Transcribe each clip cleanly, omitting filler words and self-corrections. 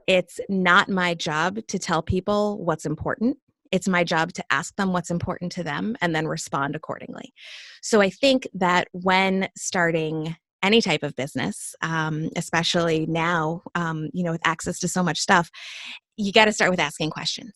It's not my job to tell people what's important. It's my job to ask them what's important to them and then respond accordingly. So I think that when starting any type of business, especially now, with access to so much stuff, you got to start with asking questions.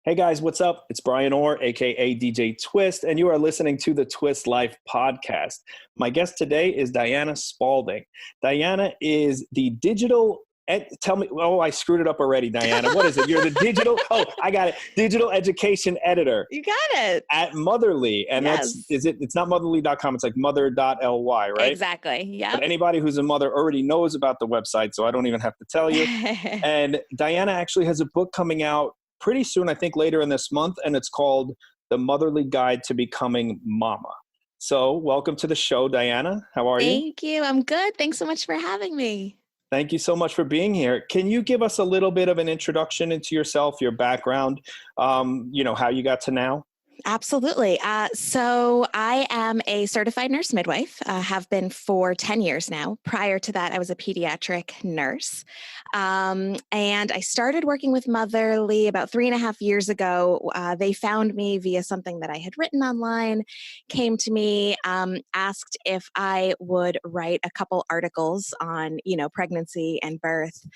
Hey guys, what's up? It's Brian Orr, aka DJ Twist, and you are listening to the Twist Life podcast. My guest today is Diana Spalding. Diana is the digital, I screwed it up already, Diana. What is it? You're the I got it. Digital education editor. You got it. At Motherly. And Yes. it's not motherly.com, it's like mother.ly, right? Exactly. Yeah. But anybody who's a mother already knows about the website, so I don't even have to tell you. And Diana actually has a book coming out pretty soon, I think later in this month, and it's called The Motherly Guide to Becoming Mama. So welcome to the show, Diana. How are you? Thank you. I'm good. Thanks so much for having me. Thank you so much for being here. Can you give us a little bit of an introduction into yourself, your background, how you got to now? Absolutely. So I am a certified nurse midwife, have been for 10 years now. Prior to that, I was a pediatric nurse. And I started working with Motherly about 3.5 years ago. They found me via something that I had written online, came to me, asked if I would write a couple articles on, pregnancy and birth.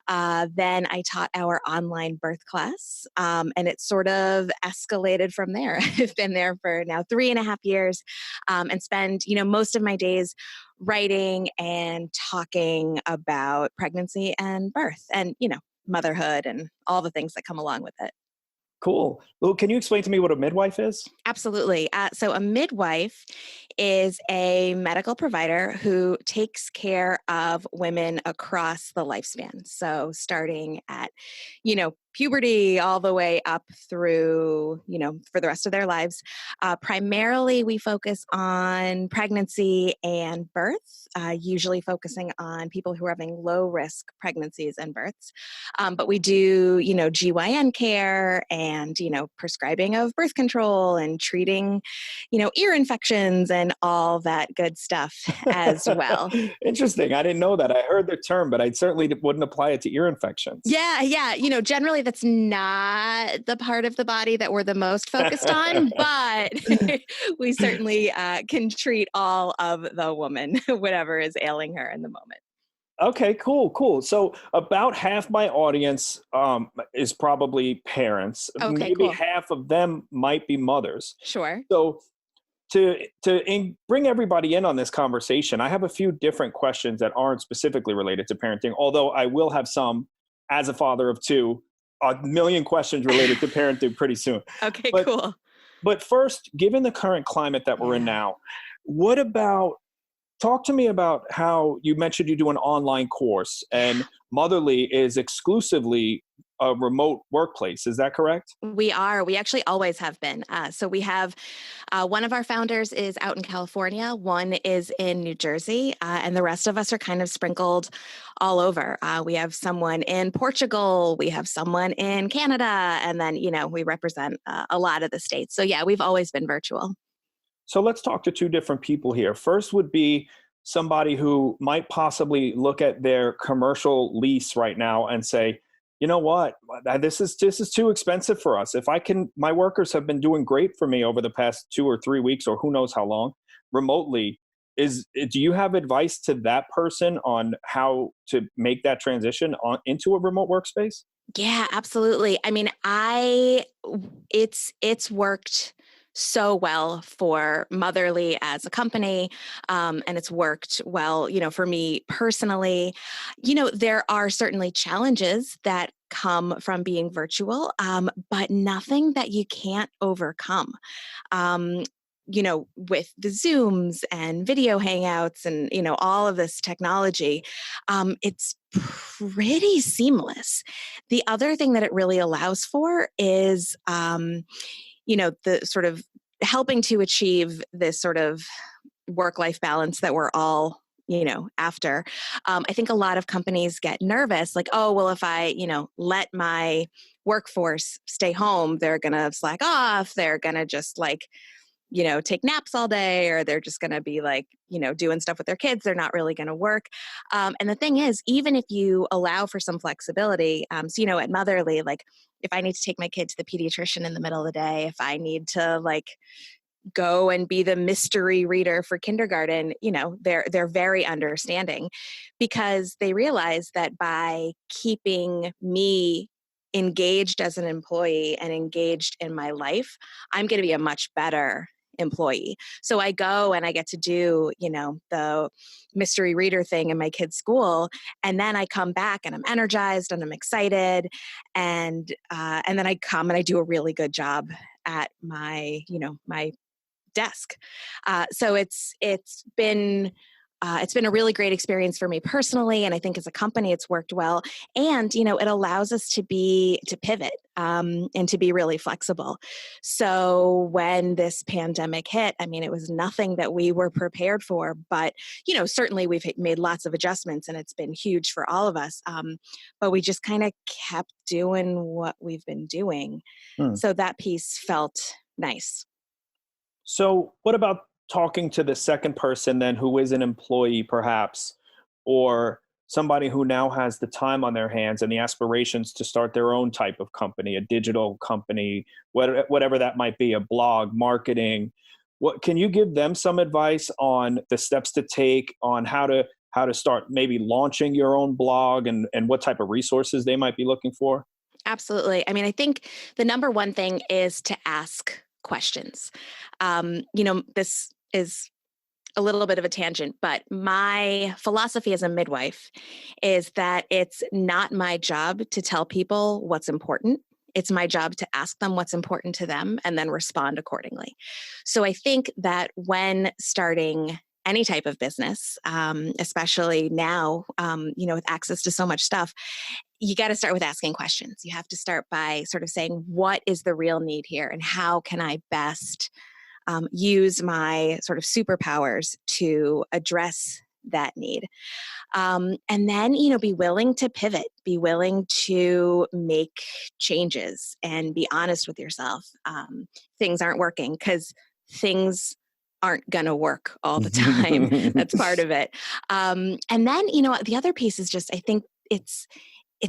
Then I taught our online birth class, and it sort of escalated from there. I've been there for now 3.5 years, and spend, most of my days writing and talking about pregnancy and birth and, motherhood and all the things that come along with it. Cool. Well, can you explain to me what a midwife is? Absolutely. So a midwife is a medical provider who takes care of women across the lifespan. So starting at, puberty all the way up through, for the rest of their lives. Primarily, we focus on pregnancy and birth, usually focusing on people who are having low risk pregnancies and births. But we do, GYN care and, prescribing of birth control and treating, ear infections and all that good stuff as well. Interesting. I didn't know that. I heard the term, but I certainly wouldn't apply it to ear infections. Yeah. Generally that's not the part of the body that we're the most focused on, but we certainly can treat all of the woman, whatever is ailing her in the moment. Okay, cool. So about half my audience is probably parents. Okay, maybe cool. Half of them might be mothers. Sure. So to bring everybody in on this conversation, I have a few different questions that aren't specifically related to parenting, although I will have some, as a father of two, a million questions related to parenting pretty soon. Okay, cool. But first, given the current climate that we're in now, talk to me about how you mentioned you do an online course and Motherly is exclusively a remote workplace. Is that correct? We are. We actually always have been. So we have one of our founders is out in California, one is in New Jersey, and the rest of us are kind of sprinkled all over. We have someone in Portugal, we have someone in Canada, and then, we represent a lot of the states. So yeah, we've always been virtual. So let's talk to two different people here. First would be somebody who might possibly look at their commercial lease right now and say, you know what, this is too expensive for us. My workers have been doing great for me over the past 2 or 3 weeks, or who knows how long, remotely. Do you have advice to that person on how to make that transition into a remote workspace? Yeah, absolutely. I mean, it's worked so well for Motherly as a company, and it's worked well, for me personally. There are certainly challenges that come from being virtual, but nothing that you can't overcome. With the Zooms and video hangouts and, all of this technology, it's pretty seamless. The other thing that it really allows for is, the sort of helping to achieve this sort of work-life balance that we're all after. I think a lot of companies get nervous, like, oh, well, if I, let my workforce stay home, they're going to slack off. They're going to just like, take naps all day, or they're just going to be like, doing stuff with their kids. They're not really going to work. And the thing is, even if you allow for some flexibility, so, at Motherly, like if I need to take my kid to the pediatrician in the middle of the day, if I need to like go and be the mystery reader for kindergarten, they're very understanding, because they realize that by keeping me engaged as an employee and engaged in my life, I'm going to be a much better employee. So I go and I get to do, the mystery reader thing in my kid's school, and then I come back and I'm energized and I'm excited, and then I come and I do a really good job at my desk. So it's been a really great experience for me personally, and I think as a company it's worked well. And it allows us to pivot and to be really flexible. So when this pandemic hit, I mean, it was nothing that we were prepared for, but certainly we've made lots of adjustments, and it's been huge for all of us. But we just kind of kept doing what we've been doing. Hmm. So that piece felt nice. So what about talking to the second person then, who is an employee perhaps, or somebody who now has the time on their hands and the aspirations to start their own type of company, a digital company, whatever that might be, a blog, marketing? What can you give them some advice on the steps to take on how to start maybe launching your own blog, and what type of resources they might be looking for? Absolutely. I mean, I think the number one thing is to ask questions. This is a little bit of a tangent, but my philosophy as a midwife is that it's not my job to tell people what's important. It's my job to ask them what's important to them and then respond accordingly. So I think that when starting any type of business, especially now, with access to so much stuff, you got to start with asking questions. You have to start by sort of saying, what is the real need here, and how can I best use my sort of superpowers to address that need? And then, be willing to pivot, be willing to make changes, and be honest with yourself. Things aren't working, because things aren't going to work all the time. That's part of it. And then, the other piece is just, I think it's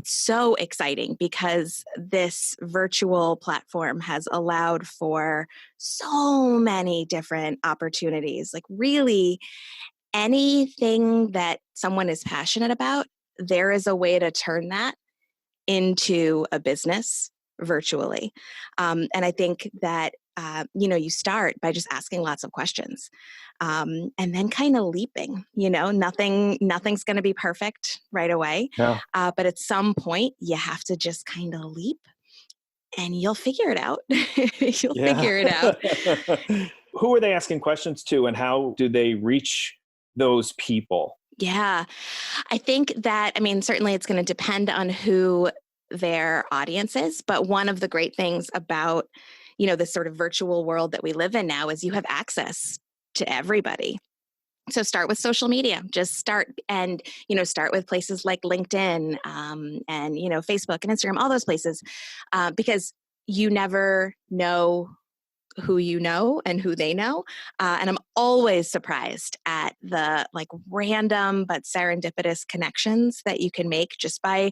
so exciting, because this virtual platform has allowed for so many different opportunities. Like really anything that someone is passionate about, there is a way to turn that into a business virtually. And I think that, you start by just asking lots of questions, and then kind of leaping. Nothing's going to be perfect right away. Yeah. But at some point, you have to just kind of leap, and you'll figure it out. You'll Yeah. figure it out. Who are they asking questions to, and how do they reach those people? Yeah. I think that, I mean, certainly it's going to depend on who their audience is. But one of the great things about, this sort of virtual world that we live in now is you have access to everybody. So start with social media. Just start, and start with places like LinkedIn, and Facebook and Instagram, all those places, because you never know who you know and who they know. And I'm always surprised at the like random but serendipitous connections that you can make just by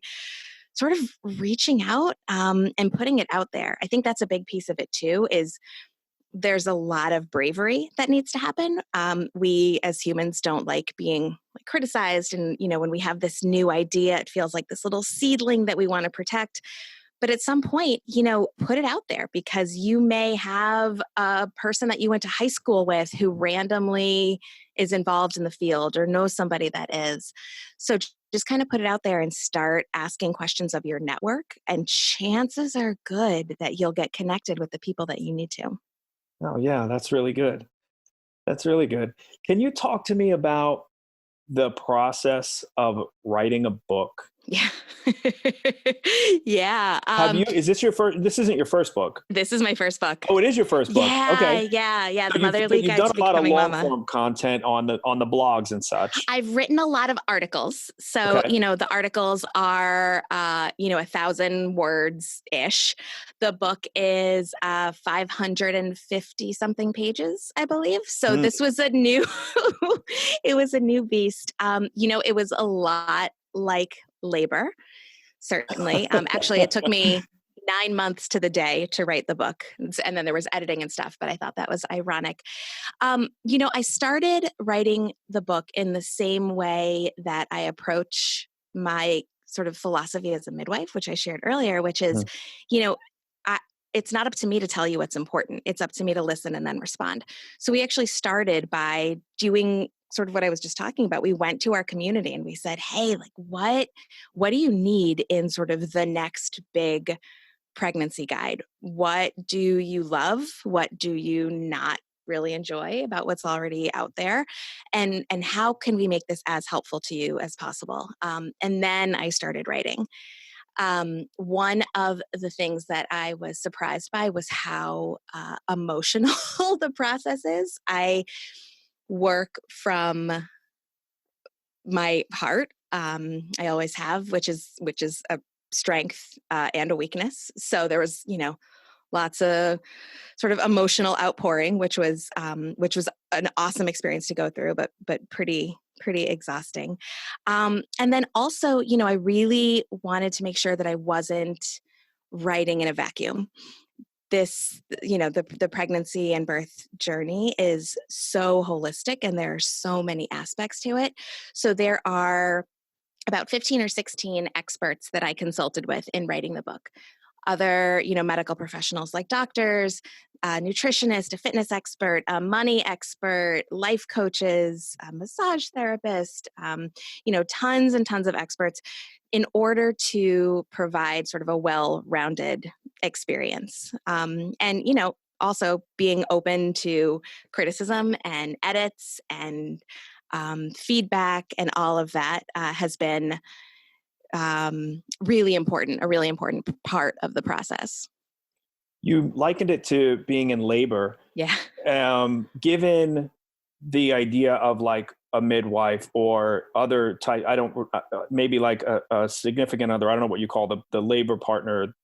sort of reaching out, and putting it out there. I think that's a big piece of it too, is there's a lot of bravery that needs to happen. We as humans don't like being like criticized. And, when we have this new idea, it feels like this little seedling that we want to protect. But at some point, put it out there, because you may have a person that you went to high school with who randomly is involved in the field or knows somebody that is. So just kind of put it out there and start asking questions of your network. And chances are good that you'll get connected with the people that you need to. Oh, yeah, that's really good. That's really good. Can you talk to me about the process of writing a book? Yeah. Yeah. Is this your first, this isn't your first book? This is my first book. Oh, it is your first book. Yeah, Okay. yeah, yeah. So The Motherly you've Guide done to a lot of Becoming long Mama. form content on the blogs and such. I've written a lot of articles. So, Okay. the articles are, 1,000 words ish. The book is 550 something pages, I believe. So Mm. this was a new, it was a new beast. It was a lot like labor, certainly. Actually, it took me 9 months to the day to write the book. And then there was editing and stuff, but I thought that was ironic. I started writing the book in the same way that I approach my sort of philosophy as a midwife, which I shared earlier, which is, Mhm. you know, I, it's not up to me to tell you what's important. It's up to me to listen and then respond. So we actually started by doing sort of what I was just talking about. We went to our community and we said, "Hey, like what do you need in sort of the next big pregnancy guide? What do you love? What do you not really enjoy about what's already out there, and how can we make this as helpful to you as possible?" And then I started writing. One of the things that I was surprised by was how emotional the process is. I work from my heart. I always have, which is a strength and a weakness. So there was, lots of sort of emotional outpouring, which was an awesome experience to go through, but pretty exhausting. And then also, I really wanted to make sure that I wasn't writing in a vacuum. This, the pregnancy and birth journey is so holistic, and there are so many aspects to it. So there are about 15 or 16 experts that I consulted with in writing the book. Other, medical professionals like doctors, a nutritionist, a fitness expert, a money expert, life coaches, a massage therapist, tons and tons of experts in order to provide sort of a well-rounded experience. And, also being open to criticism and edits and feedback and all of that has been a really important part of the process. You likened it to being in labor. Yeah. Given the idea of like a midwife or other type, I don't, maybe like a significant other, I don't know what you call the labor partner,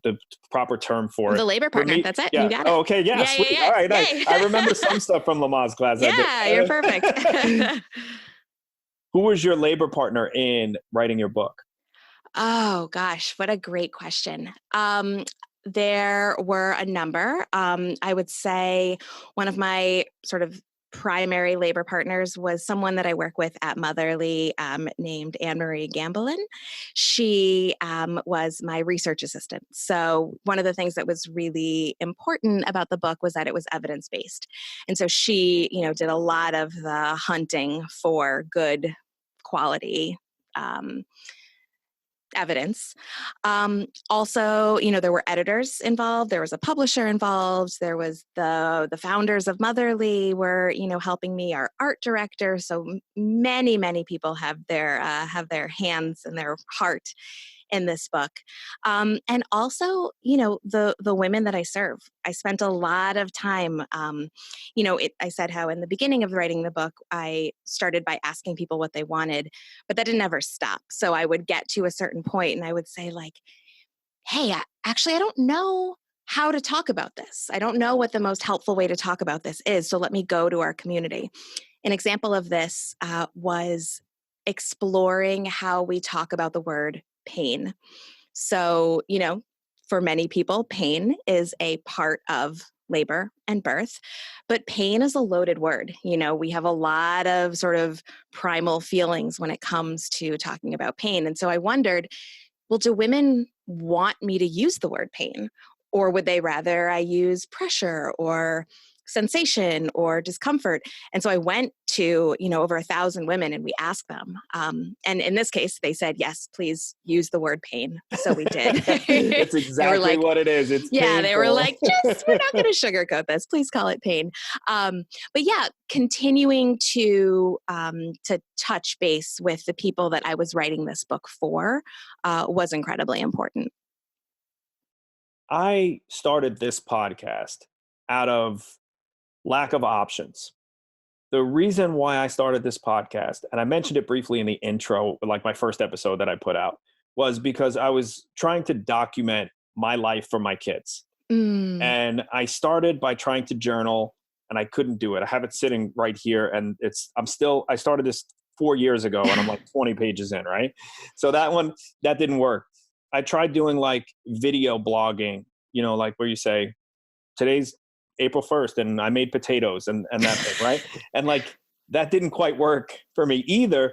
the proper term for The it. labor For partner. me, That's it. You yeah. got it. Oh, okay. Yeah. Yeah, yeah, Sweet. yeah. All right. Yay. I remember some stuff from Lamaze class. I Yeah, you're perfect. did. Who was your labor partner in writing your book? Oh gosh, what a great question. There were a number. I would say one of my sort of primary labor partners was someone that I work with at Motherly, named Anne Marie Gambelin. She was my research assistant. So one of the things that was really important about the book was that it was evidence based, and so she, did a lot of the hunting for good quality. Um, Evidence. Also, there were editors involved. There was a publisher involved. There was the founders of Motherly were, helping me. Our art director. So many people have their hands and their heart in this book. And also, the women that I serve. I spent a lot of time. I said how in the beginning of writing the book, I started by asking people what they wanted, but that didn't ever stop. So I would get to a certain point and I would say like, "Hey, I don't know how to talk about this. I don't know what the most helpful way to talk about this is. So let me go to our community." An example of this was exploring how we talk about the word pain. So, for many people, pain is a part of labor and birth, but pain is a loaded word. We have a lot of sort of primal feelings when it comes to talking about pain. And so I wondered, well, do women want me to use the word pain? Or would they rather I use pressure or sensation or discomfort. And so I went to, over 1,000 women and we asked them. And in this case, they said, yes, please use the word pain. So we did. It's They were exactly like, what it is. It's yeah, painful. they were like, we're not going to sugarcoat this. Please call it pain. But yeah, continuing to touch base with the people that I was writing this book for was incredibly important. I started this podcast out of lack of options. The reason why I started this podcast, and I mentioned it briefly in the intro, like my first episode that I put out, was because I was trying to document my life for my kids. And I started by trying to journal, and I couldn't do it. I have it sitting right here, and I started this 4 years ago, and I'm like 20 pages in, right? So that didn't work. I tried doing like video blogging, like where you say, today's April 1st and I made potatoes and that thing, right? And like, that didn't quite work for me either.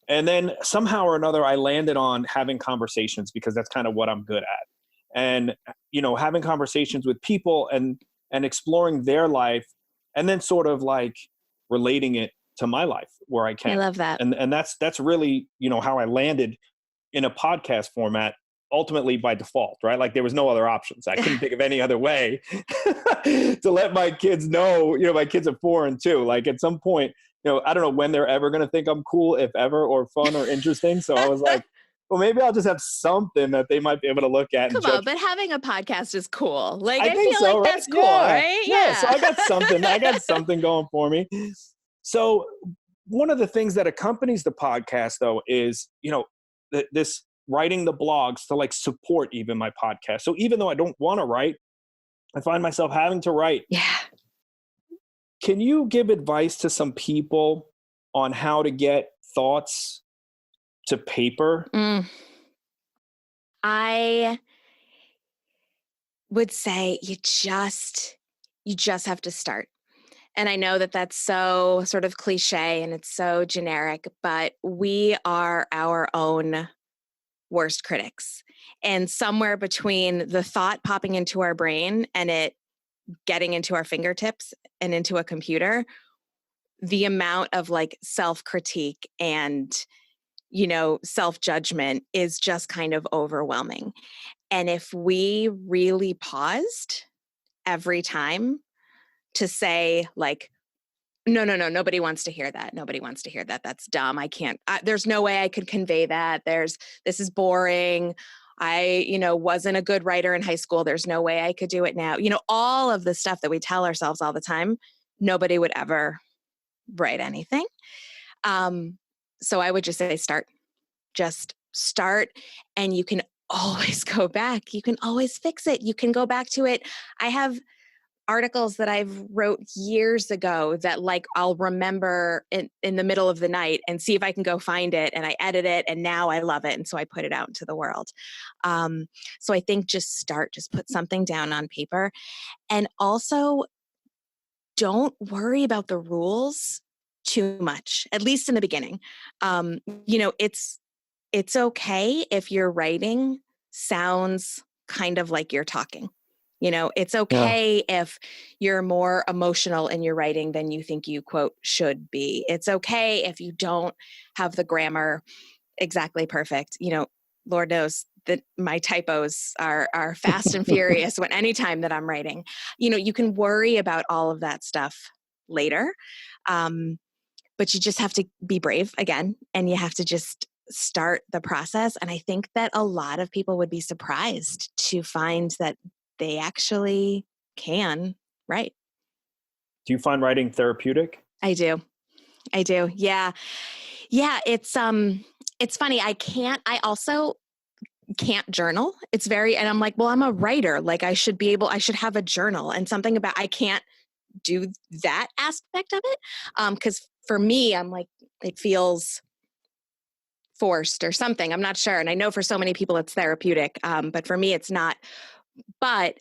And then somehow or another, I landed on having conversations because that's kind of what I'm good at. And, having conversations with people and exploring their life and then sort of like relating it to my life where I can. I love that. And that's really, how I landed in a podcast format, ultimately by default, right? Like there was no other options. I couldn't think of any other way to let my kids know, my kids are 4 and 2. Like at some point, I don't know when they're ever going to think I'm cool, if ever, or fun or interesting. So I was like, well, maybe I'll just have something that they might be able to look at. Come on, but having a podcast is cool. Like I think feel so, like right? that's cool, right? Yeah. So I got something going for me. So one of the things that accompanies the podcast, though, is this writing the blogs to like support even my podcast. So even though I don't want to write, I find myself having to write. Yeah. Can you give advice to some people on how to get thoughts to paper? I would say you just have to start. And I know that that's so sort of cliche and it's so generic, but we are our own worst critics. And somewhere between the thought popping into our brain and it getting into our fingertips and into a computer, the amount of like self-critique and, self-judgment is just kind of overwhelming. And if we really paused every time to say like, no, nobody wants to hear that. Nobody wants to hear that. That's dumb. There's no way I could convey that. This is boring. I, wasn't a good writer in high school. There's no way I could do it now. All of the stuff that we tell ourselves all the time, nobody would ever write anything. So I would just say just start, and you can always go back. You can always fix it. You can go back to it. I have articles that I've wrote years ago that like I'll remember in the middle of the night and see if I can go find it, and I edit it and now I love it. And so I put it out into the world. So I think just put something down on paper, and also don't worry about the rules too much, at least in the beginning. It's okay if your writing sounds kind of like you're talking. It's okay if you're more emotional in your writing than you think you, quote, should be. It's okay if you don't have the grammar exactly perfect. Lord knows that my typos are fast and furious anytime that I'm writing. You can worry about all of that stuff later. But you just have to be brave again, and you have to just start the process. And I think that a lot of people would be surprised to find that they actually can write. Do you find writing therapeutic? I do. Yeah. Yeah. It's funny. I also can't journal. And I'm like, well, I'm a writer. Like I should have a journal, and something about, I can't do that aspect of it. 'Cause for me, I'm like, it feels forced or something. I'm not sure. And I know for so many people it's therapeutic. But for me, it's not. But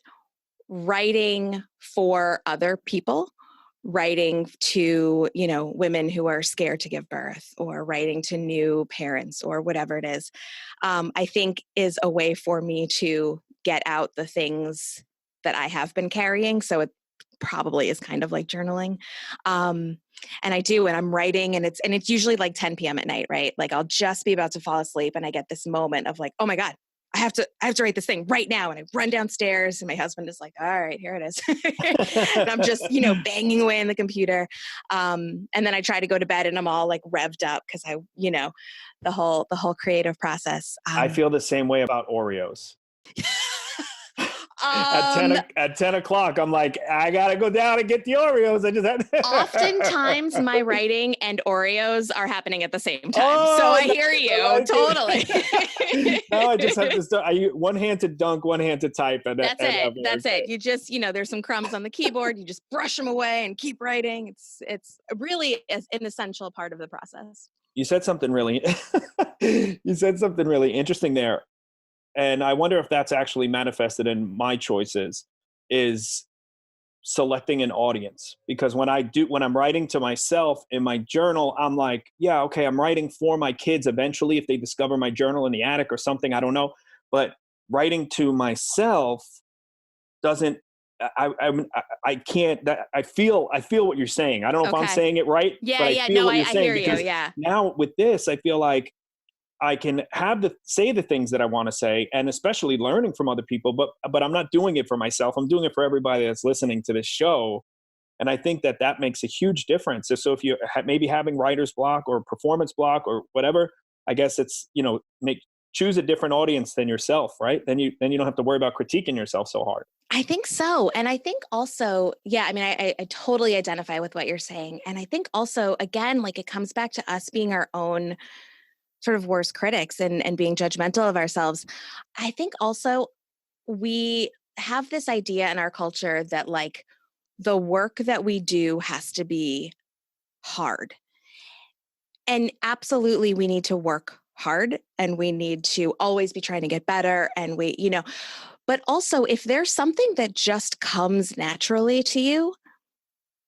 writing for other people, writing to, women who are scared to give birth, or writing to new parents, or whatever it is, I think is a way for me to get out the things that I have been carrying. So it probably is kind of like journaling. And I do, and I'm writing, and it's usually like 10 p.m. at night, right? Like I'll just be about to fall asleep and I get this moment of like, oh my God, I have to write this thing right now. And I run downstairs and my husband is like, all right, here it is. And I'm just, banging away in the computer. And then I try to go to bed and I'm all like revved up because the whole creative process. I feel the same way about Oreos. At 10 o'clock, I'm like, I got to go down and get the Oreos. I just had Oftentimes my writing and Oreos are happening at the same time. So I hear you totally. No, I just have to one hand to dunk, one hand to type. And that's it. That's it. You just, there's some crumbs on the keyboard. You just brush them away and keep writing. It's really an essential part of the process. You said something really interesting there. And I wonder if that's actually manifested in my choices, is selecting an audience. Because when I'm writing to myself in my journal, I'm like, yeah, okay, I'm writing for my kids eventually if they discover my journal in the attic or something, I don't know. But writing to myself doesn't, I can't, I feel what you're saying. I don't know if I'm saying it right, but I feel what you're saying. I hear you. Yeah. Now with this, I feel like I can say the things that I want to say, and especially learning from other people, but I'm not doing it for myself. I'm doing it for everybody that's listening to this show. And I think that makes a huge difference. So if you maybe having writer's block or performance block or whatever, I guess it's, choose a different audience than yourself, right? Then you don't have to worry about critiquing yourself so hard. I think so. And I think also, I totally identify with what you're saying. And I think also, again, like it comes back to us being our own sort of worst critics and being judgmental of ourselves. I think also we have this idea in our culture that like the work that we do has to be hard. And absolutely we need to work hard and we need to always be trying to get better. And but also if there's something that just comes naturally to you,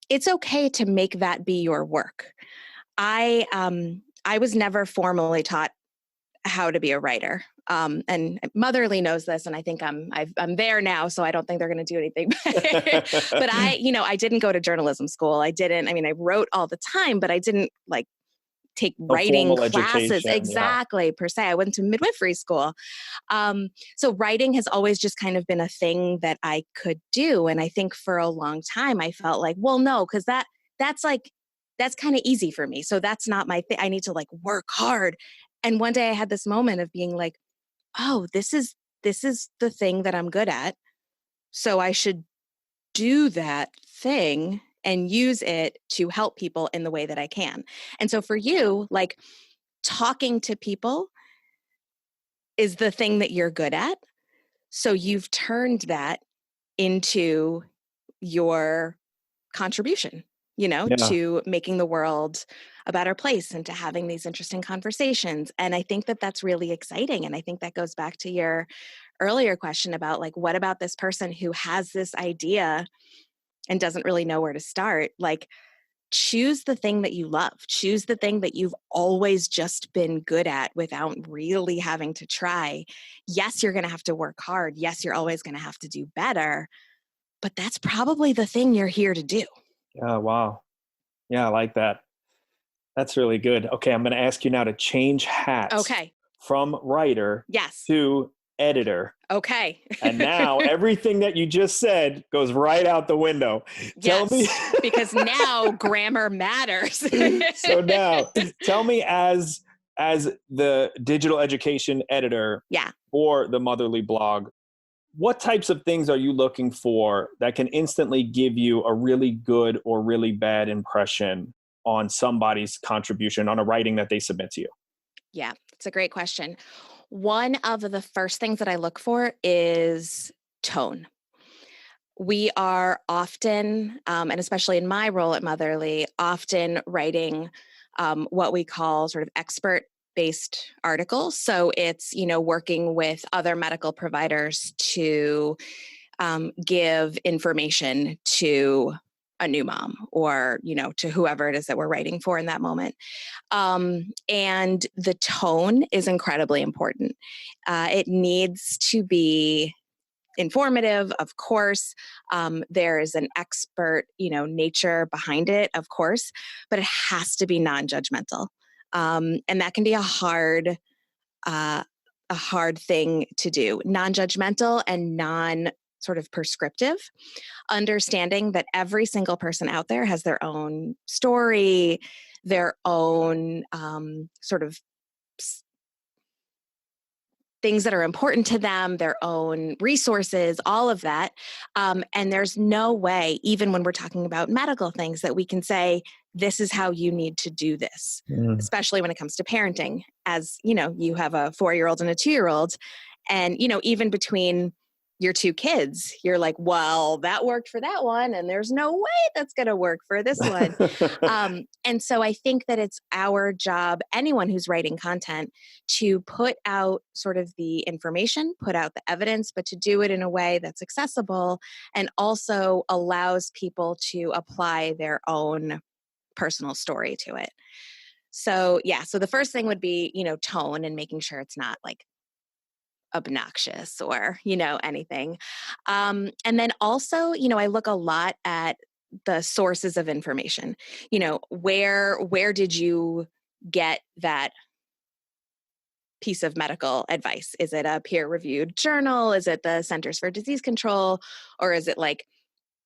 it's okay to make that be your work. I was never formally taught how to be a writer. And Motherly knows this, and I think I'm there now, so I don't think they're going to do anything. But I didn't go to journalism school. I wrote all the time, but I didn't like take writing classes exactly per se. I went to midwifery school. So writing has always just kind of been a thing that I could do. And I think for a long time I felt like, well, no, because that's kind of easy for me. So that's not my thing. I need to like work hard. And one day I had this moment of being like, oh, this is the thing that I'm good at. So I should do that thing and use it to help people in the way that I can. And so for you, like talking to people is the thing that you're good at. So you've turned that into your contribution, to making the world a better place and to having these interesting conversations. And I think that that's really exciting. And I think that goes back to your earlier question about like, what about this person who has this idea and doesn't really know where to start? Like, choose the thing that you love. Choose the thing that you've always just been good at without really having to try. Yes, you're going to have to work hard. Yes, you're always going to have to do better. But that's probably the thing you're here to do. Oh, wow. Yeah, I like that. That's really good. Okay, I'm going to ask you now to change hats. Okay. From writer to editor. Okay. And now everything that you just said goes right out the window. Tell me, because now grammar matters. So now tell me as the digital education editor for the Motherly blog, what types of things are you looking for that can instantly give you a really good or really bad impression on somebody's contribution on a writing that they submit to you? Yeah, it's a great question. One of the first things that I look for is tone. We are often, and especially in my role at Motherly, often writing what we call sort of expert-based articles. So it's, working with other medical providers to give information to a new mom or, to whoever it is that we're writing for in that moment. And the tone is incredibly important. It needs to be informative, of course. There is an expert, nature behind it, of course, but it has to be non-judgmental. And that can be a hard thing to do. Non-judgmental and non sort of prescriptive, understanding that every single person out there has their own story, their own sort of things that are important to them, their own resources, all of that. And there's no way, even when we're talking about medical things, that we can say, this is how you need to do this, especially when it comes to parenting. As you have a 4-year-old and a 2-year-old, and, even between your 2 kids, you're like, well, that worked for that one, and there's no way that's going to work for this one. And so I think that it's our job, anyone who's writing content, to put out sort of the information, put out the evidence, but to do it in a way that's accessible and also allows people to apply their own personal story to it. So so the first thing would be, tone, and making sure it's not like obnoxious or, anything. And then also, I look a lot at the sources of information. Where did you get that piece of medical advice? Is it a peer-reviewed journal? Is it the Centers for Disease Control? Or is it like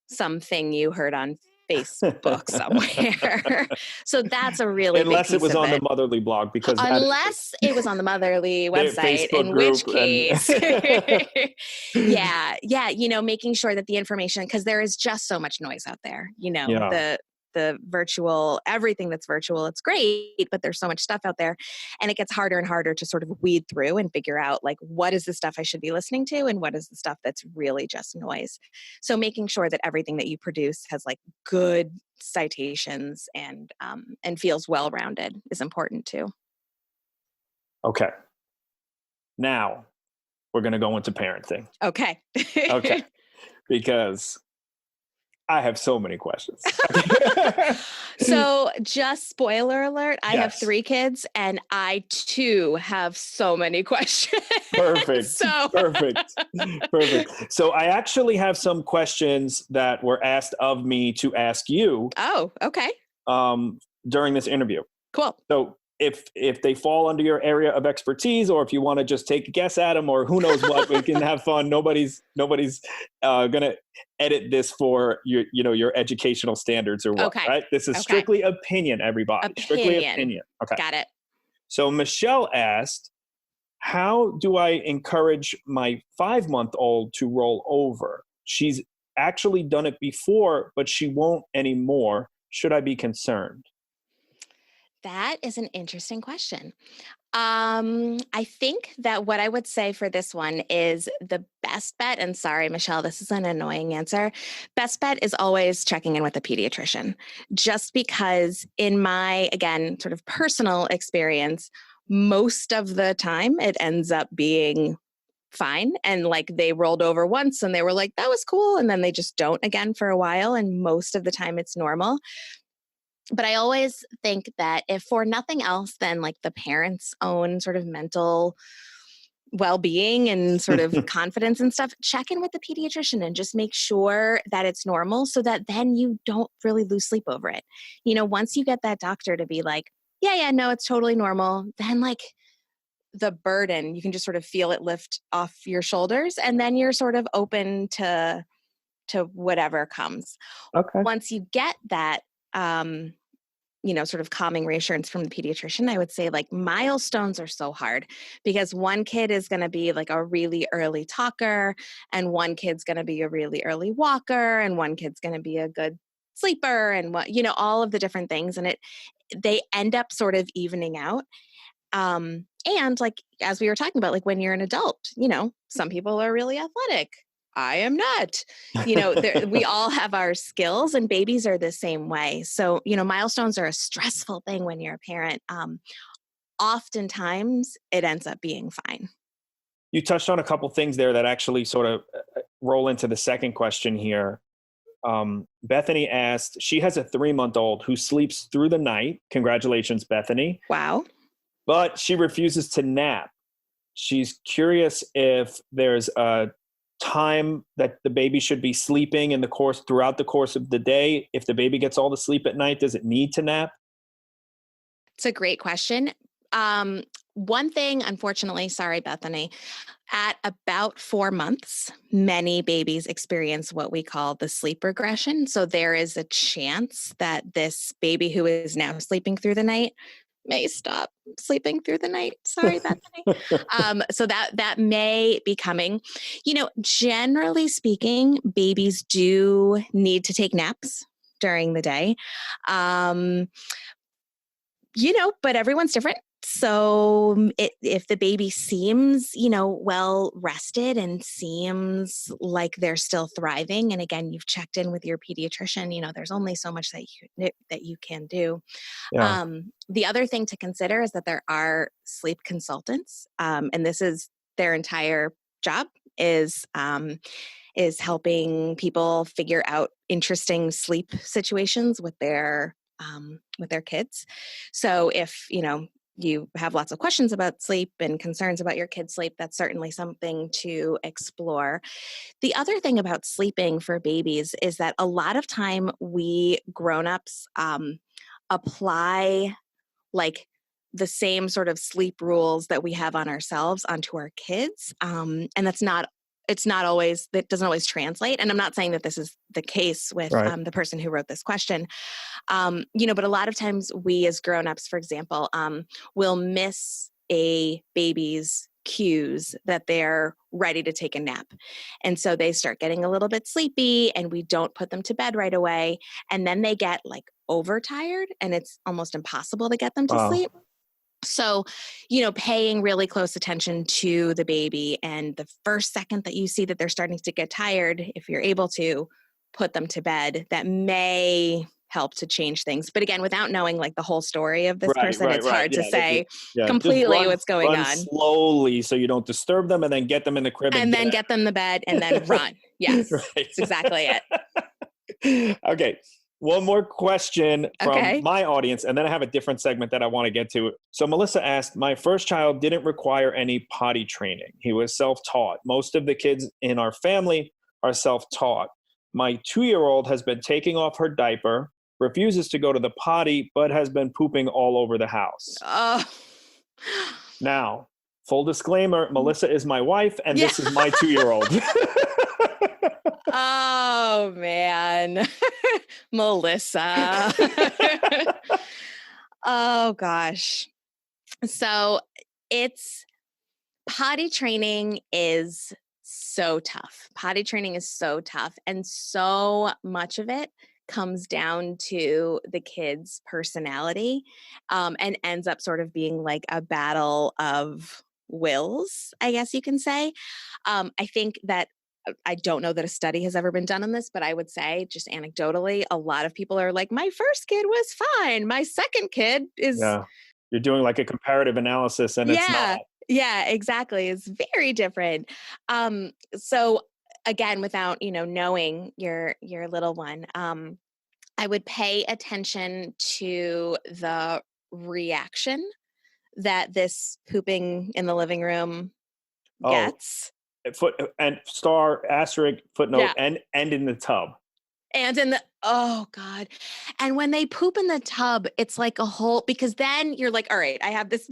something you heard on Facebook somewhere? So that's a really unless big it was piece on of the Motherly blog, because unless it was on the Motherly website, Facebook in which group case, making sure that the information, because there is just so much noise out there, the virtual, everything that's virtual, it's great, but there's so much stuff out there, and it gets harder and harder to sort of weed through and figure out like, what is the stuff I should be listening to and what is the stuff that's really just noise. So making sure that everything that you produce has like good citations and feels well-rounded is important too. Okay. Now we're going to go into parenting. Okay. Okay. Because I have so many questions. So just spoiler alert, I have Yes. 3 kids and I too have so many questions. Perfect. Perfect. So I actually have some questions that were asked of me to ask you. Oh, okay. During this interview. Cool. So if they fall under your area of expertise, or if you want to just take a guess at them, or who knows what, we can have fun. Nobody's gonna edit this for your educational standards or what. Okay. Right? This is strictly opinion, everybody. Strictly opinion. Okay. Got it. So Michelle asked, how do I encourage my 5-month-old to roll over? She's actually done it before, but she won't anymore. Should I be concerned? That is an interesting question. I think that what I would say for this one is the best bet, and sorry, Michelle, this is an annoying answer. Best bet is always checking in with a pediatrician, just because in my, again, sort of personal experience, most of the time it ends up being fine. And like they rolled over once and they were like, that was cool. And then they just don't again for a while. And most of the time it's normal. But I always think that if for nothing else than like the parents' own sort of mental well-being and sort of confidence and stuff, check in with the pediatrician and just make sure that it's normal so that then you don't really lose sleep over it. Once you get that doctor to be like, yeah, no, it's totally normal, then like the burden, you can just sort of feel it lift off your shoulders, and then you're sort of open to whatever comes. Okay. Once you get that, sort of calming reassurance from the pediatrician, I would say like milestones are so hard because one kid is going to be like a really early talker, and one kid's going to be a really early walker, and one kid's going to be a good sleeper, and all of the different things. And they end up sort of evening out. And like, as we were talking about, like when you're an adult, some people are really athletic. I am not, we all have our skills, and babies are the same way. So, milestones are a stressful thing when you're a parent. Oftentimes it ends up being fine. You touched on a couple things there that actually sort of roll into the second question here. Bethany asked, she has a 3-month-old who sleeps through the night. Congratulations, Bethany. Wow. But she refuses to nap. She's curious if there's a time that the baby should be sleeping throughout the course of the day? If the baby gets all the sleep at night, does it need to nap? It's a great question. One thing, unfortunately, sorry, Bethany, at about 4 months, many babies experience what we call the sleep regression. So there is a chance that this baby who is now sleeping through the night may stop sleeping through the night. Sorry, Bethany. So that may be coming. Generally speaking, babies do need to take naps during the day. But everyone's different. So if the baby seems, well rested and seems like they're still thriving, and again, you've checked in with your pediatrician, there's only so much that you can do. Yeah. The other thing to consider is that there are sleep consultants, and this is their entire job is helping people figure out interesting sleep situations with their kids. So if, you have lots of questions about sleep and concerns about your kid's sleep, that's certainly something to explore. The other thing about sleeping for babies is that a lot of time we grown-ups apply like the same sort of sleep rules that we have on ourselves onto our kids. And that doesn't always translate. And I'm not saying that this is the case with Right. the person who wrote this question. But a lot of times we as grownups, for example, will miss a baby's cues that they're ready to take a nap. And so they start getting a little bit sleepy and we don't put them to bed right away. And then they get like overtired and it's almost impossible to get them to Wow. sleep. So, paying really close attention to the baby, and the first second that you see that they're starting to get tired, if you're able to put them to bed, that may help to change things. But again, without knowing like the whole story of this person, it's Right. hard to say Just completely what's going run on. slowly so you don't disturb them, and then get them in the crib And then get them to bed and then run. Yes, Right. that's exactly it. Okay. One more question from Okay. my audience, and then I have a different segment that I want to get to. So Melissa asked, my first child didn't require any potty training. He was self-taught. Most of the kids in our family are self-taught. My 2-year-old has been taking off her diaper, refuses to go to the potty, but has been pooping all over the house. Oh. Now, full disclaimer, Melissa is my wife, and Yeah. this is my 2-year-old. Oh, man. Melissa. Oh, gosh. So potty training is so tough. Potty training is so tough. And so much of it comes down to the kid's personality, and ends up sort of being like a battle of wills, I guess you can say. I think that I don't know that a study has ever been done on this, but I would say just anecdotally, a lot of people are like, my first kid was fine. My second kid is, Yeah. You're doing like a comparative analysis, and it's yeah, not. yeah, exactly. It's very different. So again, without, knowing your little one, I would pay attention to the reaction that this pooping in the living room Oh, gets. and star asterisk footnote Yeah. and in the tub. And oh God. And when they poop in the tub, it's like a whole, because then you're like, all right, I have this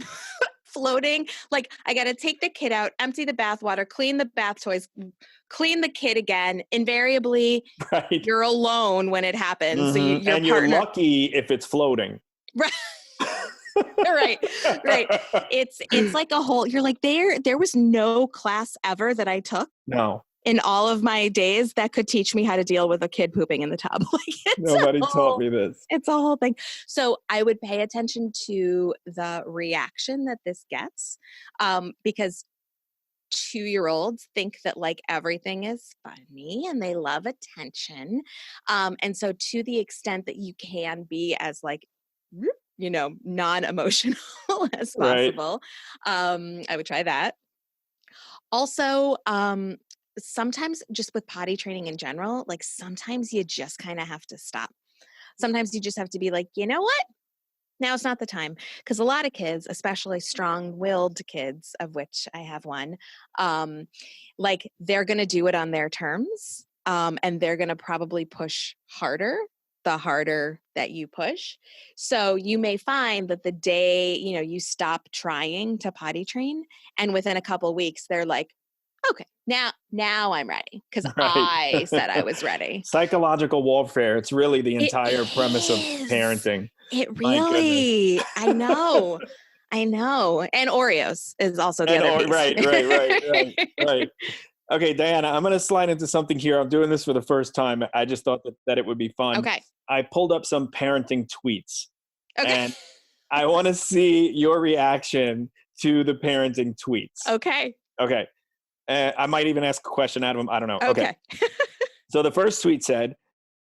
floating, like I got to take the kid out, empty the bathwater, clean the bath toys, clean the kid again. Invariably, Right. you're alone when it happens. So your And you're partner, lucky if it's floating. right? Right. It's like a whole, you're like, there was no class ever that I took No. in all of my days that could teach me how to deal with a kid pooping in the tub. Like Nobody taught me this. it's a whole thing. So I would pay attention to the reaction that this gets, because 2-year-olds think that like everything is funny and they love attention. And so to the extent that you can be as like, non-emotional as Right. possible, I would try that. Also, sometimes just with potty training in general, like sometimes you just kind of have to stop. Sometimes you just have to be like, you know what? Now's not the time, because a lot of kids, especially strong-willed kids, of which I have one, um, like they're going to do it on their terms, and they're going to probably push harder the harder that you push. So you may find that the day, you stop trying to potty train, and within a couple weeks, they're like, okay, now I'm ready because Right. I said I was ready. Psychological warfare. It's really the It entire premise of is. parenting. It My goodness. really, I know. I know. And Oreos is also the And other or piece. right. Okay, Diana, I'm going to slide into something here. I'm doing this for the first time. I just thought that it would be fun. Okay. I pulled up some parenting tweets, Okay. and I want to see your reaction to the parenting tweets. Okay. Okay. I might even ask a question out of them. I don't know. Okay. Okay. So the first tweet said,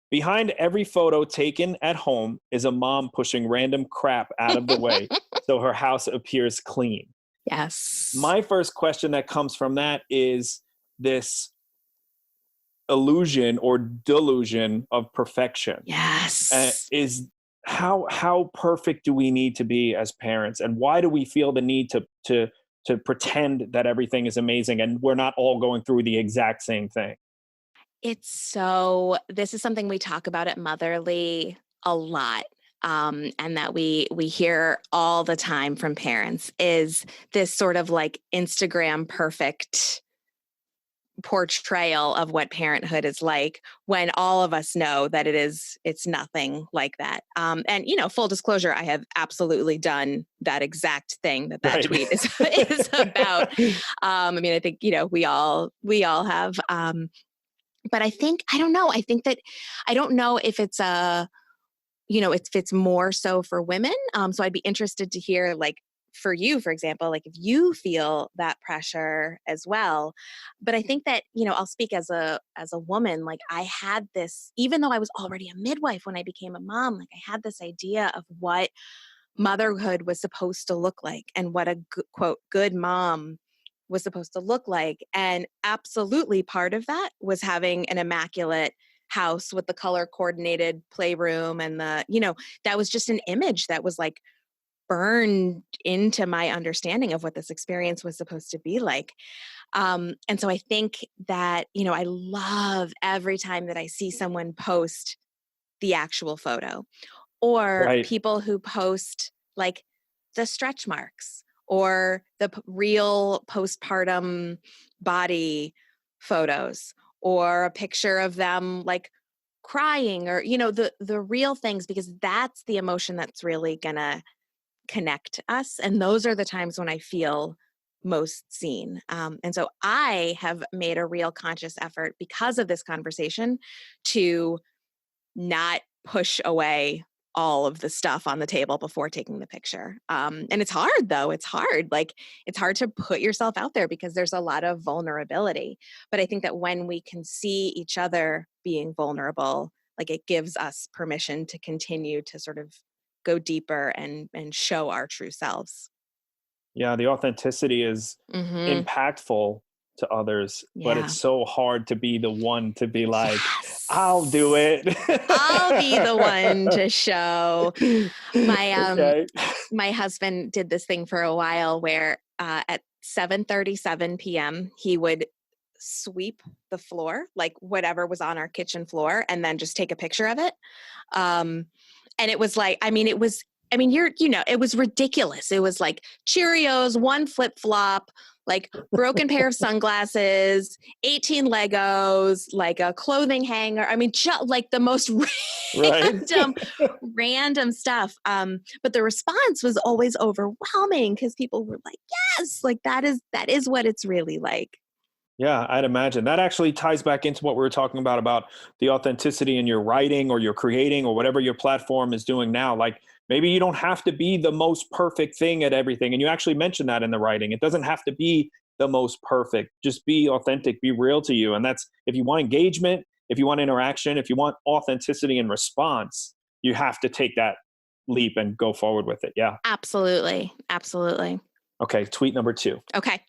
behind every photo taken at home is a mom pushing random crap out of the way so her house appears clean. Yes. My first question that comes from that is this illusion or delusion of perfection. Yes. Is how perfect do we need to be as parents, and why do we feel the need to pretend that everything is amazing and we're not all going through the exact same thing? This is something we talk about at Motherly a lot. And that we hear all the time from parents is this sort of like Instagram perfect portrayal of what parenthood is like, when all of us know that it's nothing like that. And full disclosure, I have absolutely done that exact thing that Right. tweet is about. I mean, I think we all have. But I don't know. I don't know if it's if it's more so for women. So I'd be interested to hear, like, for you, for example, like if you feel that pressure as well. But I think that, I'll speak as a woman, like I had this, even though I was already a midwife when I became a mom, like I had this idea of what motherhood was supposed to look like and what a quote good mom was supposed to look like. And absolutely part of that was having an immaculate house with the color coordinated playroom and that was just an image that was like burned into my understanding of what this experience was supposed to be like. And so I think that, I love every time that I see someone post the actual photo, or Right. people who post like the stretch marks or the real postpartum body photos, or a picture of them like crying, or the real things, because that's the emotion that's really gonna connect us, and those are the times when I feel most seen. And so I have made a real conscious effort because of this conversation to not push away all of the stuff on the table before taking the picture. And it's hard though. It's hard. Like it's hard to put yourself out there because there's a lot of vulnerability. But I think that when we can see each other being vulnerable, like it gives us permission to continue to sort of go deeper and show our true selves. Yeah, the authenticity is Mm-hmm. impactful to others, but Yeah. it's so hard to be the one to be like, I'll do Yes. it. I'll be the one to show. My Okay. my husband did this thing for a while where at 7:37 p.m. he would sweep the floor, like whatever was on our kitchen floor, and then just take a picture of it. And it was like, it was ridiculous. It was like Cheerios, one flip flop, like broken pair of sunglasses, 18 Legos, like a clothing hanger. I mean, just like the most Right. random stuff. But the response was always overwhelming because people were like, yes, like that is what it's really like. Yeah, I'd imagine that actually ties back into what we were talking about the authenticity in your writing or your creating or whatever your platform is doing now. Like maybe you don't have to be the most perfect thing at everything. And you actually mentioned that in the writing. It doesn't have to be the most perfect. Just be authentic, be real to you. And that's, if you want engagement, if you want interaction, if you want authenticity and response, you have to take that leap and go forward with it. Yeah. Absolutely. Absolutely. Okay. Tweet number 2. Okay.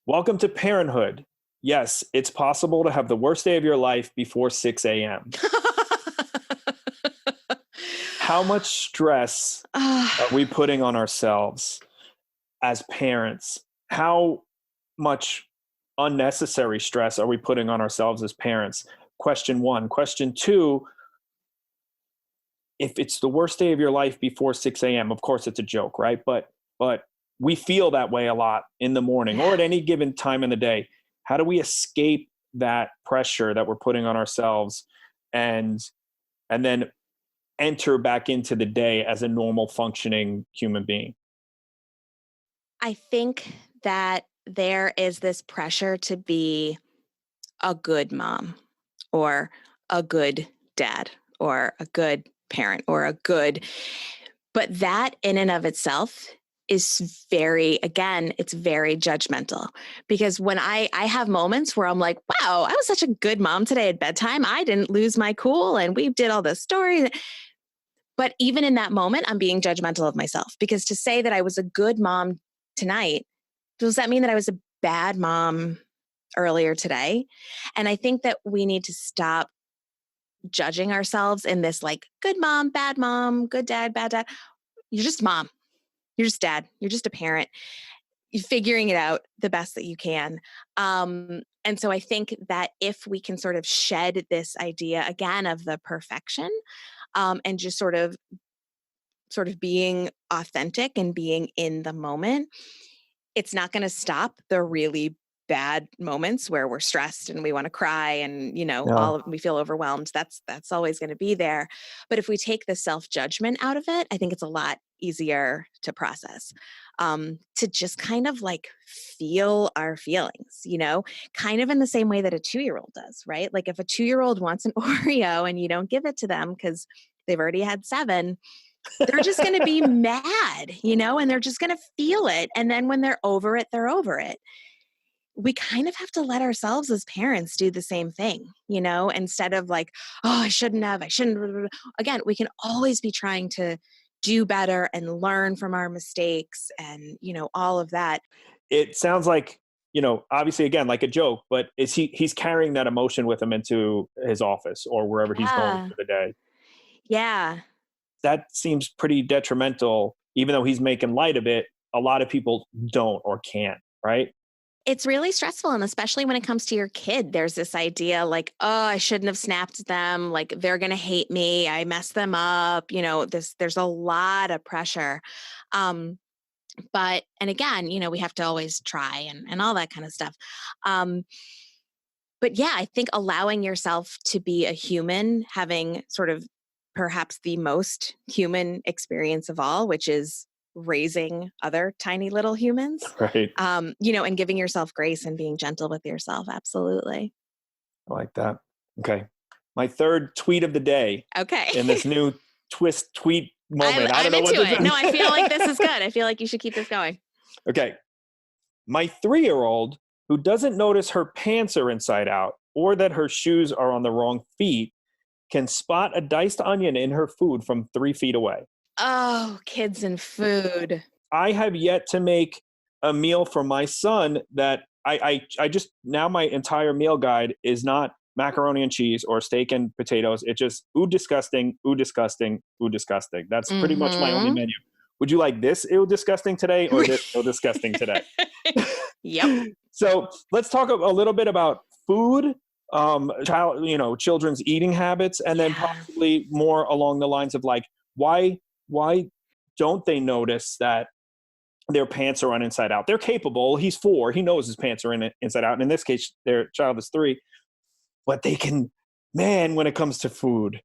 Welcome to parenthood. Yes, it's possible to have the worst day of your life before 6 a.m. how much stress are we putting on ourselves as parents? How much unnecessary stress are we putting on ourselves as parents? Question one. Question two, if it's the worst day of your life before 6 a.m., of course it's a joke, right? But we feel that way a lot in the morning or at any given time in the day. How do we escape that pressure that we're putting on ourselves and then enter back into the day as a normal functioning human being? I think that there is this pressure to be a good mom or a good dad or a good parent or but that in and of itself is it's very judgmental, because when I have moments where I'm like, wow, I was such a good mom today at bedtime. I didn't lose my cool and we did all this story. But even in that moment, I'm being judgmental of myself, because to say that I was a good mom tonight, does that mean that I was a bad mom earlier today? And I think that we need to stop judging ourselves in this like good mom, good dad, bad dad. You're just mom. You're just dad. You're just a parent. You're figuring it out the best that you can. And so I think that if we can sort of shed this idea again of the perfection, and just sort of being authentic and being in the moment, it's not going to stop the really bad moments where we're stressed and we want to cry and Yeah. we feel overwhelmed. That's always going to be there. But if we take the self-judgment out of it, I think it's a lot easier to process, to just kind of like feel our feelings, kind of in the same way that a 2-year-old does, right? Like if a 2-year-old wants an Oreo and you don't give it to them because they've already had 7, they're just going to be mad, and they're just going to feel it. And then when they're over it, they're over it. We kind of have to let ourselves as parents do the same thing, instead of like, oh, I shouldn't. Again, we can always be trying to do better and learn from our mistakes and, all of that. It sounds like, obviously again, like a joke, but he's carrying that emotion with him into his office or wherever he's going Yeah. for the day. Yeah. That seems pretty detrimental. Even though he's making light of it, a lot of people don't or can't, right? It's really stressful. And especially when it comes to your kid, there's this idea like, oh, I shouldn't have snapped them. Like they're going to hate me. I messed them up. There's a lot of pressure. Um, and again, we have to always try and all that kind of stuff. But yeah, I think allowing yourself to be a human, having sort of perhaps the most human experience of all, which is raising other tiny little humans, Right. and giving yourself grace and being gentle with yourself. Absolutely. I like that. Okay. My third tweet of the day Okay. in this new twist tweet moment. I don't I'm know what into this it. is. No, I feel like this is good. I feel like you should keep this going. Okay. My 3-year-old who doesn't notice her pants are inside out or that her shoes are on the wrong feet can spot a diced onion in her food from 3 feet away. Oh, kids and food. I have yet to make a meal for my son that I just, now my entire meal guide is not macaroni and cheese or steak and potatoes. It's just, ooh, disgusting, ooh, disgusting, ooh, disgusting. That's pretty much my only menu. Would you like this ew disgusting today or this ew disgusting today? Yep. So let's talk a little bit about food, children's eating habits, and then possibly more along the lines of like, why don't they notice that their pants are on inside out? They're capable. He's 4. He knows his pants are inside out. And in this case, their child is 3. But they can, man, when it comes to food.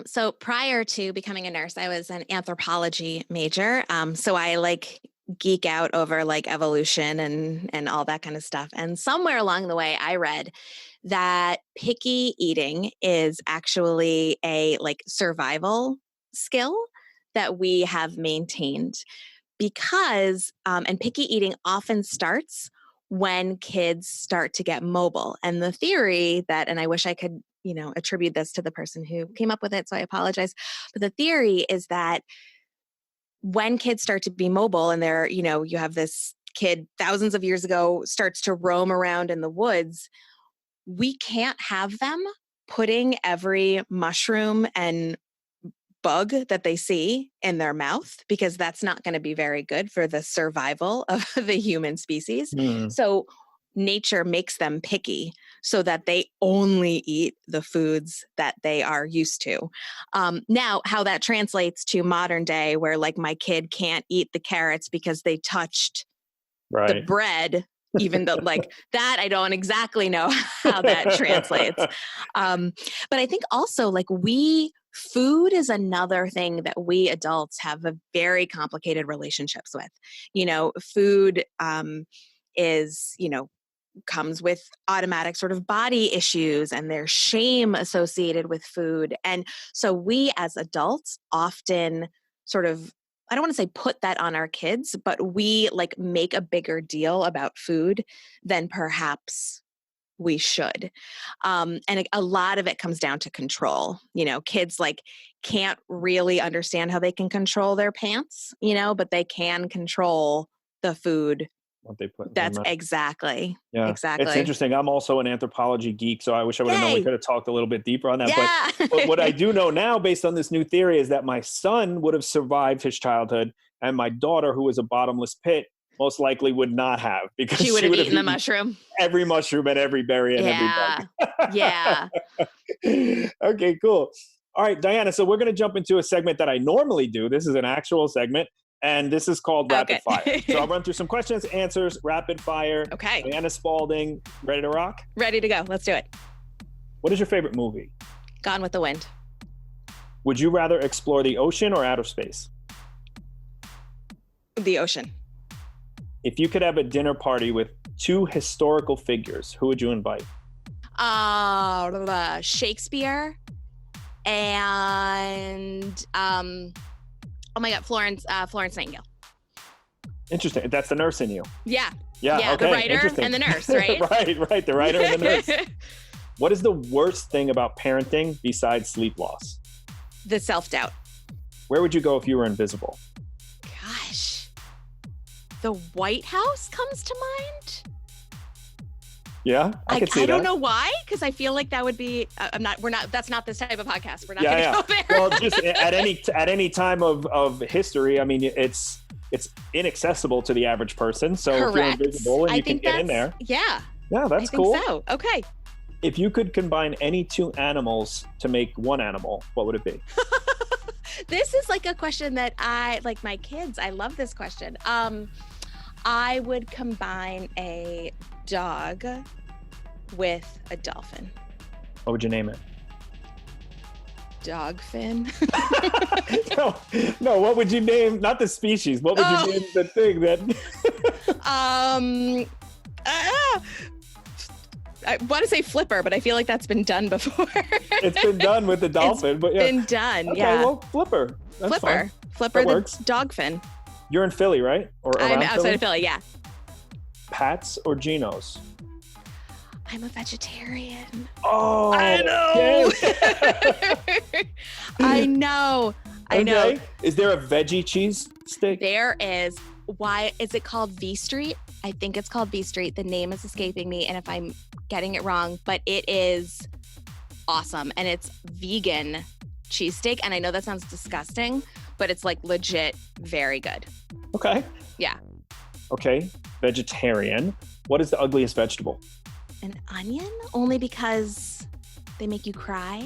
So prior to becoming a nurse, I was an anthropology major. So I like geek out over like evolution and all that kind of stuff. And somewhere along the way, I read that picky eating is actually a like survival skill that we have maintained because, and picky eating often starts when kids start to get mobile. And the theory that, and I wish I could, attribute this to the person who came up with it, so I apologize. But the theory is that when kids start to be mobile and they're, you have this kid thousands of years ago starts to roam around in the woods, we can't have them putting every mushroom and bug that they see in their mouth, because that's not going to be very good for the survival of the human species. So nature makes them picky so that they only eat the foods that they are used to. Now, how that translates to modern day, where like my kid can't eat the carrots because they touched the bread, even though like that, I don't exactly know how that translates. But I think also like food is another thing that we adults have a very complicated relationships with. Food is, comes with automatic sort of body issues, and there's shame associated with food. And so we as adults often sort of, I don't want to say put that on our kids, but we like make a bigger deal about food than perhaps we should. And a lot of it comes down to control. Kids like can't really understand how they can control their pants, but they can control the food. What they put. That's exactly. Yeah. Exactly. It's interesting. I'm also an anthropology geek, so I wish I would have known we could have talked a little bit deeper on that. Yeah. But what I do know now, based on this new theory, is that my son would have survived his childhood, and my daughter, who was a bottomless pit, most likely would not have, because she would have eaten the mushroom. Every mushroom and every berry and every bug. Yeah. Okay, cool. All right, Diana, so we're going to jump into a segment that I normally do. This is an actual segment, and this is called Rapid Fire. So I'll run through some questions, answers, rapid fire. Okay. Diana Spalding, ready to rock? Ready to go. Let's do it. What is your favorite movie? Gone with the Wind. Would you rather explore the ocean or outer space? The ocean. If you could have a dinner party with 2 historical figures, who would you invite? Shakespeare and oh my God, Florence Nightingale. Interesting. That's the nurse in you. Yeah. Okay. The writer and the nurse, right? right. The writer and the nurse. What is the worst thing about parenting besides sleep loss? The self-doubt. Where would you go if you were invisible? Gosh. The White House comes to mind. Yeah, I could see that. I don't know why, because I feel like that would be. That's not this type of podcast. We're not going to go there. Well, just at any time of history, I mean, it's inaccessible to the average person. So Correct. If you're invisible and you can get in there. Yeah. Yeah, that's cool. I think so. Okay. If you could combine any 2 animals to make one animal, what would it be? This is like a question that I like my kids. I love this question. I would combine a dog with a dolphin. What would you name it? Dogfin. No. What would you name? Not the species. What would you name the thing that? I want to say Flipper, but I feel like that's been done before. It's been done with the dolphin, but yeah. Been done. Okay, yeah. Well, Flipper. That's fine. Flipper that the works. Dogfin. You're in Philly, right? Or I'm outside of Philly. Yeah. Pat's or Geno's? I'm a vegetarian. Oh, I know. I know. I know. Is there a veggie cheese steak? There is. Why is it called V Street? I think it's called V Street. The name is escaping me, and if I'm getting it wrong, but it is awesome, and it's vegan cheesesteak. And I know that sounds disgusting, but it's like legit very good. Okay. Yeah. Okay. Vegetarian. What is the ugliest vegetable? An onion? Only because they make you cry.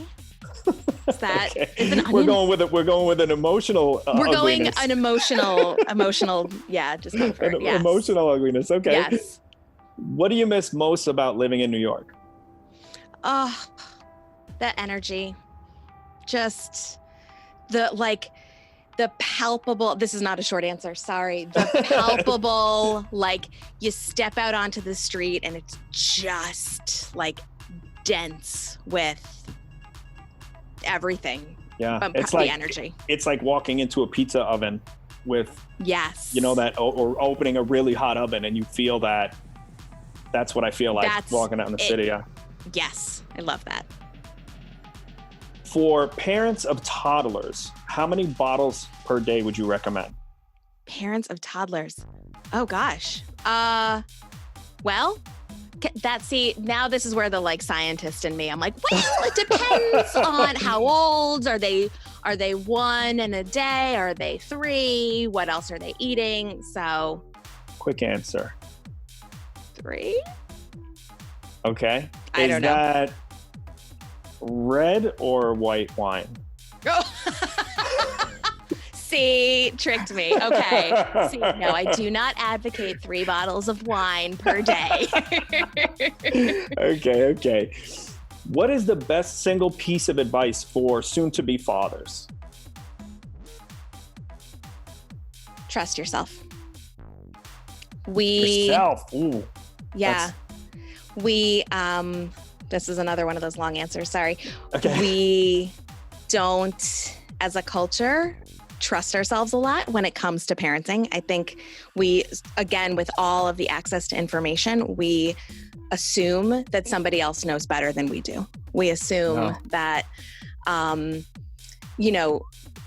Is that is an onion? We're going with an emotional we're ugliness. going an emotional discomfort. Yes. Emotional ugliness. Okay. Yes. What do you miss most about living in New York? Oh, that energy. Just the palpable, this is not a short answer, sorry. The palpable, like you step out onto the street and it's just like dense with everything. Yeah, it's like the energy. It's like walking into a pizza oven with, that, or opening a really hot oven, and you feel that. That's what I feel like walking out in the city. Yeah. Yes, I love that. For parents of toddlers, how many bottles per day would you recommend? Parents of toddlers. Oh gosh. Well, now this is where the like scientist in me, I'm like, well, it depends on how old are they. are they 1 in a day? Are they 3? What else are they eating? So quick answer. 3. Okay. I don't know. Is that red or white wine? Oh. See, tricked me. Okay. See, no, I do not advocate 3 bottles of wine per day. Okay. What is the best single piece of advice for soon-to-be fathers? Trust yourself. Yourself. Ooh. Yeah. This is another one of those long answers. Sorry. Okay. We don't, as a culture, trust ourselves a lot when it comes to parenting. I think we, again, with all of the access to information, we assume that somebody else knows better than we do. We assume that,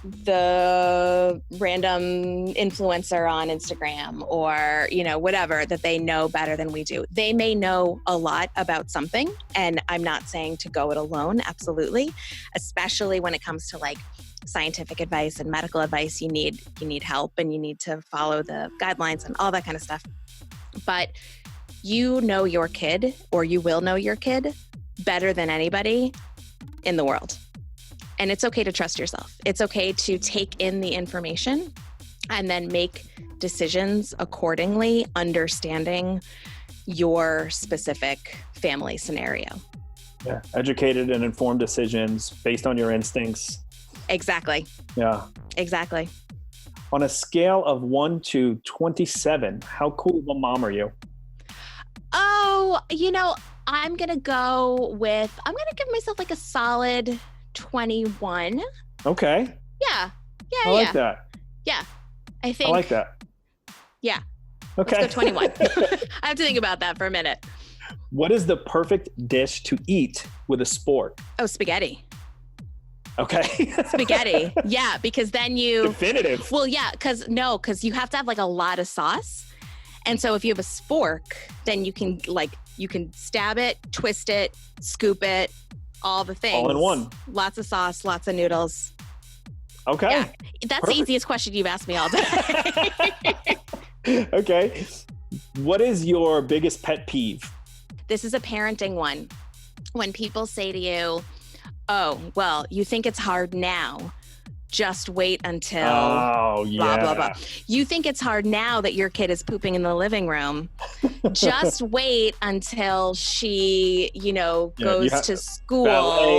the random influencer on Instagram or, whatever, that they know better than we do. They may know a lot about something, and I'm not saying to go it alone, absolutely, especially when it comes to like scientific advice and medical advice. You need help, and you need to follow the guidelines and all that kind of stuff. But you know your kid, or you will know your kid better than anybody in the world. And it's okay to trust yourself. It's okay to take in the information and then make decisions accordingly, understanding your specific family scenario. Yeah, educated and informed decisions based on your instincts. Exactly. Yeah. Exactly. On a scale of 1 to 27, how cool of a mom are you? Oh, I'm going to give myself like a solid 21. Okay. Yeah. I like that. Yeah. I think. I like that. Yeah. Okay. Let's go 21. I have to think about that for a minute. What is the perfect dish to eat with a sport? Oh, spaghetti. Okay. Spaghetti. Yeah, because then Definitive. Well, yeah, because you have to have like a lot of sauce. And so if you have a spork, then you can stab it, twist it, scoop it, all the things. All in one. Lots of sauce, lots of noodles. Okay. Yeah, that's Perfect. the easiest question you've asked me all day. Okay. What is your biggest pet peeve? This is a parenting one. When people say to you, oh, well, you think it's hard now. Just wait until blah, blah, blah. You think it's hard now that your kid is pooping in the living room. Just wait until she, goes to school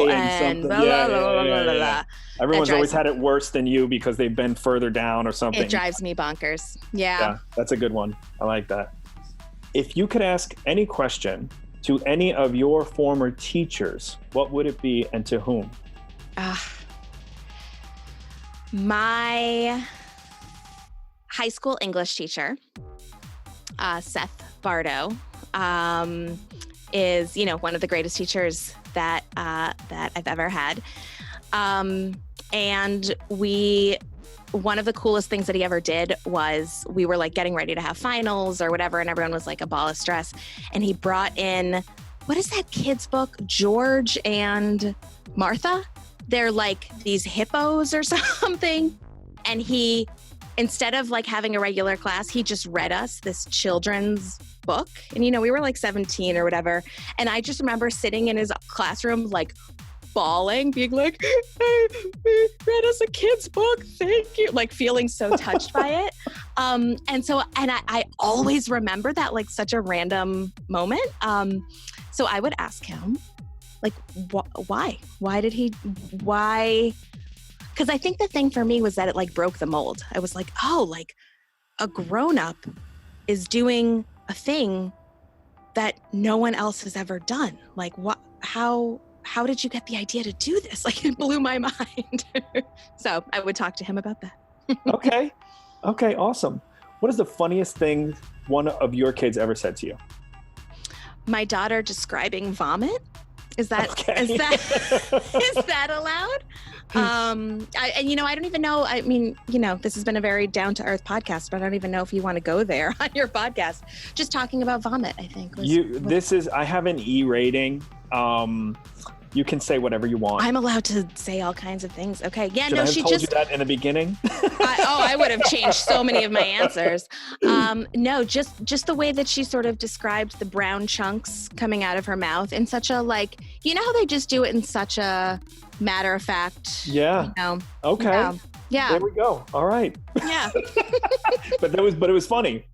and blah, blah, blah, blah, blah, blah. Everyone's always had it worse than you because they've been further down or something. It drives me bonkers. Yeah, that's a good one. I like that. If you could ask any question to any of your former teachers, what would it be and to whom? My high school English teacher, Seth Bardo, is, one of the greatest teachers that I've ever had. And one of the coolest things that he ever did was we were like getting ready to have finals or whatever, and everyone was like a ball of stress. And he brought in, what is that kid's book? George and Martha? They're like these hippos or something. And he, instead of like having a regular class, he just read us this children's book. And, we were like 17 or whatever. And I just remember sitting in his classroom, like bawling, being like, hey, he read us a kid's book. Thank you. Like feeling so touched by it. And I always remember that, like such a random moment. So I would ask him, like, why? Because I think the thing for me was that it like broke the mold. I was like, oh, like a grown-up is doing a thing that no one else has ever done. Like, how did you get the idea to do this? Like, it blew my mind. So I would talk to him about that. Okay, awesome. What is the funniest thing one of your kids ever said to you? My daughter describing vomit. Is that allowed? I don't even know. I mean, this has been a very down to earth podcast, but I don't even know if you want to go there on your podcast. Just talking about vomit, I think. I have an E rating. You can say whatever you want. I'm allowed to say all kinds of things. Okay. Yeah, Should no, I have she told just, you that in the beginning? I would have changed so many of my answers. No, just the way that she sort of described the brown chunks coming out of her mouth in such a, like, you know how they just do it in such a matter of fact. Yeah. You know, Okay. Yeah. There we go. All right. Yeah. But it was funny.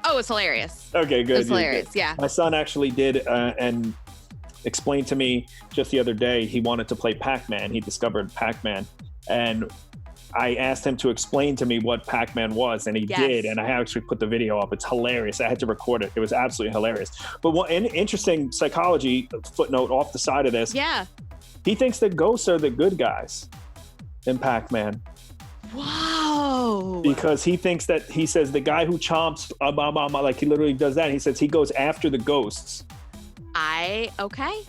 Oh, it's hilarious. Okay, good. It was hilarious. Yeah. My son actually did, and explained to me just the other day, he wanted to play Pac-Man. He discovered Pac-Man. And I asked him to explain to me what Pac-Man was, and he did. And I actually put the video up. It's hilarious. I had to record it. It was absolutely hilarious. But an interesting psychology footnote off the side of this. Yeah. He thinks that ghosts are the good guys in Pac-Man. Whoa. Because he says the guy who chomps, like he literally does that. He says he goes after the ghosts. Okay.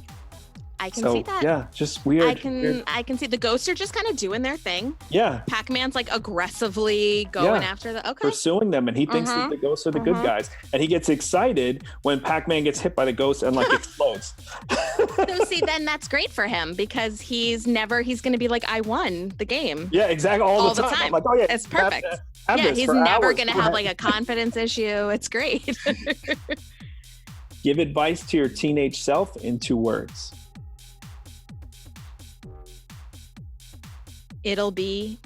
I can see that. Yeah, just weird. I can see the ghosts are just kind of doing their thing. Yeah. Pac-Man's like aggressively going after pursuing them, and he thinks that the ghosts are the good guys. And he gets excited when Pac-Man gets hit by the ghost and like explodes. So see, then that's great for him because he's going to be like, I won the game. Yeah, exactly. All the time. I'm like, oh yeah, it's perfect. Yeah, he's never going to have like a confidence issue. It's great. Give advice to your teenage self in 2 words. It'll be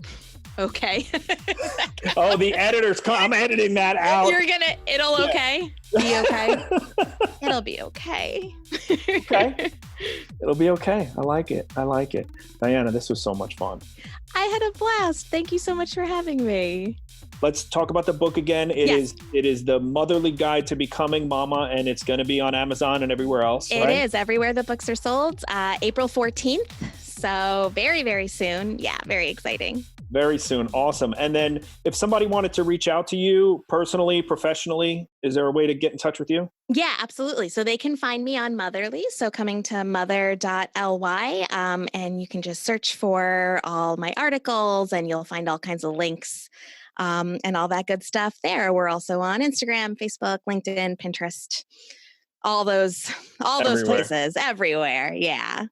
okay. Oh, the editor's I'm editing that out. It'll okay. Be okay. It'll be okay. Okay. It'll be okay. I like it. Diana, this was so much fun. I had a blast. Thank you so much for having me. Let's talk about the book again. It is The Motherly Guide to Becoming Mama, and it's going to be on Amazon and everywhere else. It is everywhere the books are sold. April 14th. So very, very soon. Yeah, very exciting. Very soon. Awesome. And then if somebody wanted to reach out to you personally, professionally, is there a way to get in touch with you? Yeah, absolutely. So they can find me on Motherly. So coming to mother.ly, and you can just search for all my articles and you'll find all kinds of links and all that good stuff there. We're also on Instagram, Facebook, LinkedIn, Pinterest, all those places everywhere. Yeah.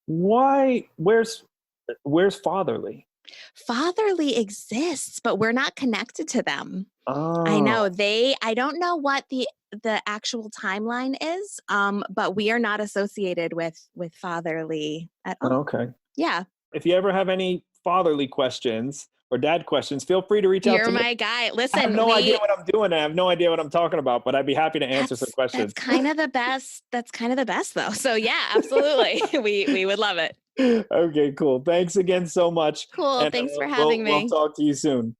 Why? Where's Fatherly? Fatherly exists, but we're not connected to them. Oh. I know I don't know what the actual timeline is, but we are not associated with Fatherly at all. Okay. Yeah. If you ever have any fatherly questions or dad questions, feel free to reach out to me. You're my guy. Listen, I have no idea what I'm doing. I have no idea what I'm talking about, but I'd be happy to answer some questions. That's kind of the best though. So yeah, absolutely. we would love it. Okay, cool. Thanks again so much. Cool. And, thanks for having me. We'll talk to you soon.